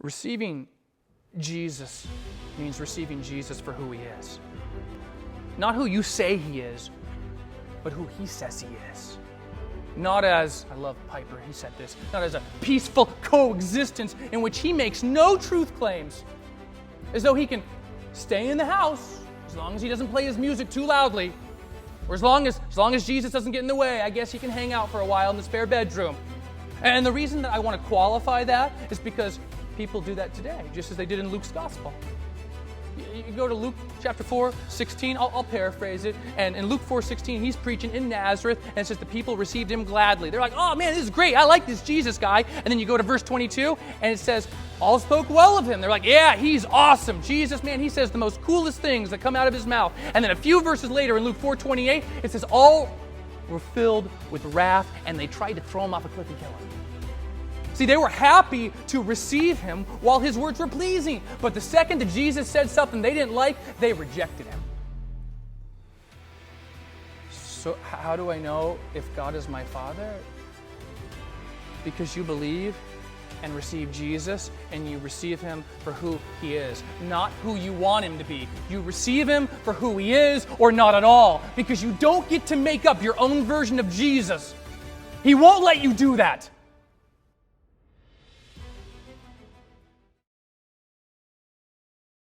Receiving Jesus means receiving Jesus for who he is. Not who you say he is, but who he says he is. Not as, I love Piper, he said this, not as a peaceful coexistence in which he makes no truth claims. As though he can stay in the house as long as he doesn't play his music too loudly. Or as long as Jesus doesn't get in the way, I guess he can hang out for a while in the spare bedroom. And the reason that I want to qualify that is because people do that today, just as they did in Luke's gospel. You go to Luke chapter 4:16, I'll paraphrase it, and in Luke 4:16, he's preaching in Nazareth, and it says the people received him gladly. They're like, oh man, this is great, I like this Jesus guy. And then you go to verse 22, and it says, all spoke well of him. They're like, yeah, he's awesome. Jesus, man, he says the most coolest things that come out of his mouth. And then a few verses later in Luke 4:28, it says all were filled with wrath, and they tried to throw him off a cliff and kill him. See, they were happy to receive him while his words were pleasing. But the second that Jesus said something they didn't like, they rejected him. So how do I know if God is my Father? Because you believe and receive Jesus, and you receive him for who he is, not who you want him to be. You receive him for who he is, or not at all, because you don't get to make up your own version of Jesus. He won't let you do that.